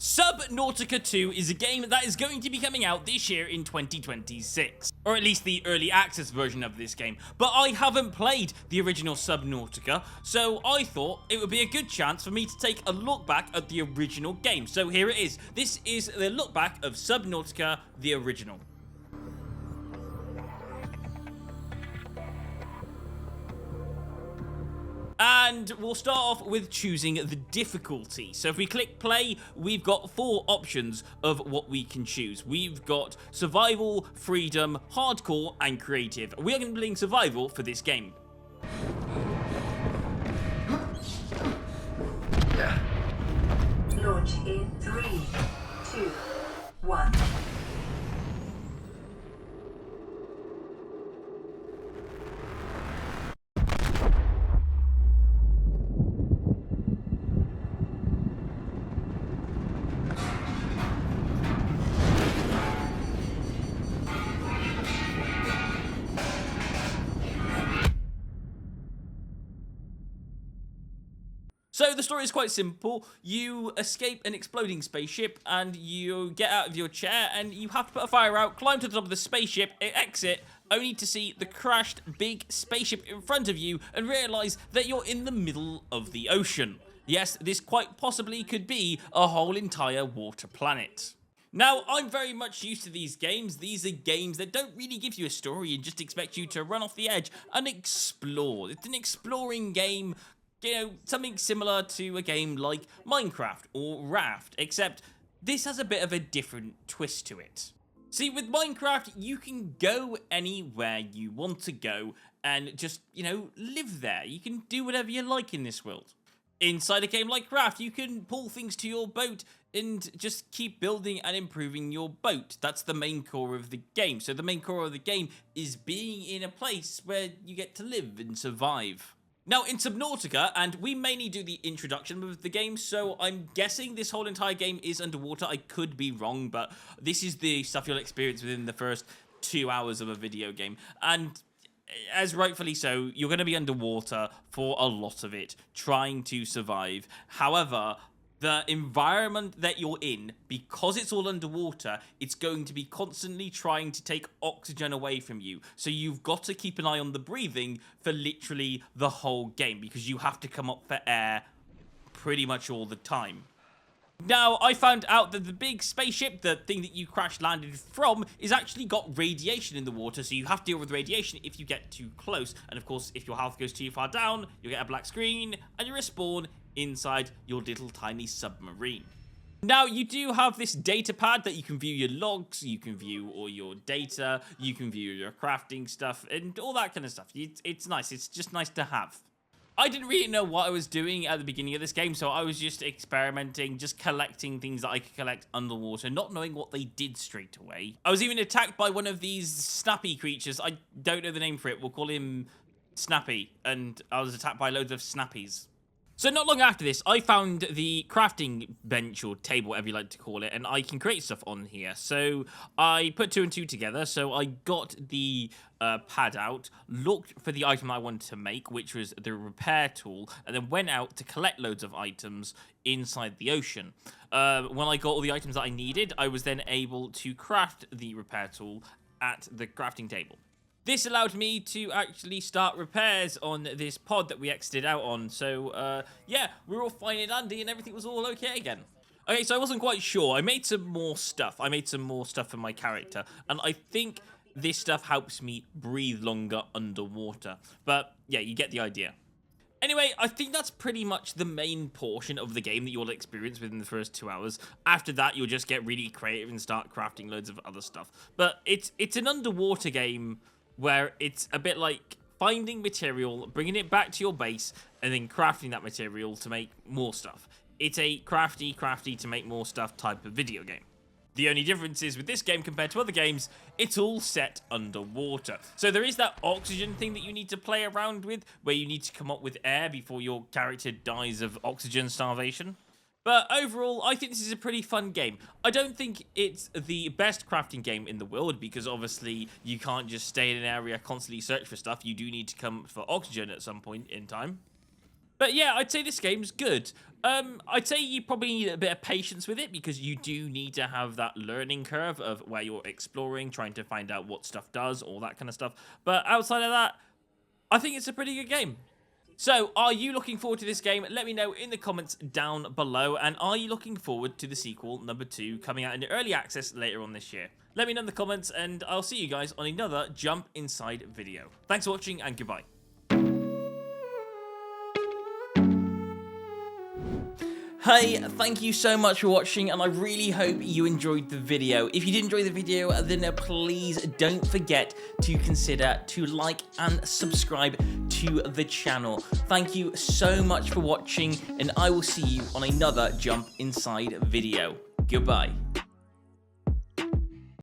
Subnautica 2 is a game that is going to be coming out this year in 2026, or at least the early access version of this game, but I haven't played the original Subnautica, so I thought it would be a good chance for me to take a look back at the original game. So here it is. This is the look back of Subnautica, the original. And we'll start off with choosing the difficulty. So if we click play, we've got 4 options of what we can choose. We've got survival, freedom, hardcore, and creative. We are going to be playing survival for this game. Launch in 3, 2, 1. So the story is quite simple. You escape an exploding spaceship and you get out of your chair and you have to put a fire out, climb to the top of the spaceship, exit, only to see the crashed big spaceship in front of you and realize that you're in the middle of the ocean. Yes, this quite possibly could be a whole entire water planet. Now, I'm very much used to these games. These are games that don't really give you a story and just expect you to run off the edge and explore. It's an exploring game. You know, something similar to a game like Minecraft or Raft, except this has a bit of a different twist to it. See, with Minecraft, you can go anywhere you want to go and just, you know, live there. You can do whatever you like in this world. Inside a game like Raft, you can pull things to your boat and just keep building and improving your boat. That's the main core of the game. So the main core of the game is being in a place where you get to live and survive. Now, in Subnautica, and we mainly do the introduction of the game, so I'm guessing this whole entire game is underwater. I could be wrong, but this is the stuff you'll experience within the first 2 hours of a video game. And as rightfully so, you're going to be underwater for a lot of it, trying to survive. However, the environment that you're in, because it's all underwater, it's going to be constantly trying to take oxygen away from you. So you've got to keep an eye on the breathing for literally the whole game, because you have to come up for air pretty much all the time. Now, I found out that the big spaceship, the thing that you crash landed from, is actually got radiation in the water, so you have to deal with radiation if you get too close. And of course, if your health goes too far down, you'll get a black screen, and you respawn inside your little tiny submarine. Now, you do have this data pad that you can view your logs, you can view all your data, you can view your crafting stuff, and all that kind of stuff. It's nice. It's just nice to have. I didn't really know what I was doing at the beginning of this game, so I was just experimenting, just collecting things that I could collect underwater, not knowing what they did straight away. I was even attacked by one of these snappy creatures. I don't know the name for it. We'll call him Snappy, and I was attacked by loads of snappies. So not long after this, I found the crafting bench or table, whatever you like to call it, and I can create stuff on here. So I put 2 and 2 together. So I got the pad out, looked for the item I wanted to make, which was the repair tool, and then went out to collect loads of items inside the ocean. When I got all the items that I needed, I was then able to craft the repair tool at the crafting table. This allowed me to actually start repairs on this pod that we exited out on. So, yeah, we were all fine and dandy and everything was all okay again. Okay, so I wasn't quite sure. I made some more stuff. I made some more stuff for my character. And I think this stuff helps me breathe longer underwater. But, yeah, you get the idea. Anyway, I think that's pretty much the main portion of the game that you'll experience within the first 2 hours. After that, you'll just get really creative and start crafting loads of other stuff. But it's an underwater game where it's a bit like finding material, bringing it back to your base, and then crafting that material to make more stuff. It's a crafty to make more stuff type of video game. The only difference is with this game compared to other games, it's all set underwater. So there is that oxygen thing that you need to play around with, where you need to come up with air before your character dies of oxygen starvation. But overall, I think this is a pretty fun game. I don't think it's the best crafting game in the world, because obviously you can't just stay in an area, constantly search for stuff. You do need to come for oxygen at some point in time. But yeah, I'd say this game's good. I'd say you probably need a bit of patience with it because you do need to have that learning curve of where you're exploring, trying to find out what stuff does, all that kind of stuff. But outside of that, I think it's a pretty good game. So, are you looking forward to this game? Let me know in the comments down below. And are you looking forward to the sequel number 2 coming out in early access later on this year? Let me know in the comments, and I'll see you guys on another Jump Inside video. Thanks for watching, and goodbye. Hey, thank you so much for watching, and I really hope you enjoyed the video. If you did enjoy the video, then please don't forget to consider to like and subscribe to the channel. Thank you so much for watching, and I will see you on another Jump Inside video. Goodbye.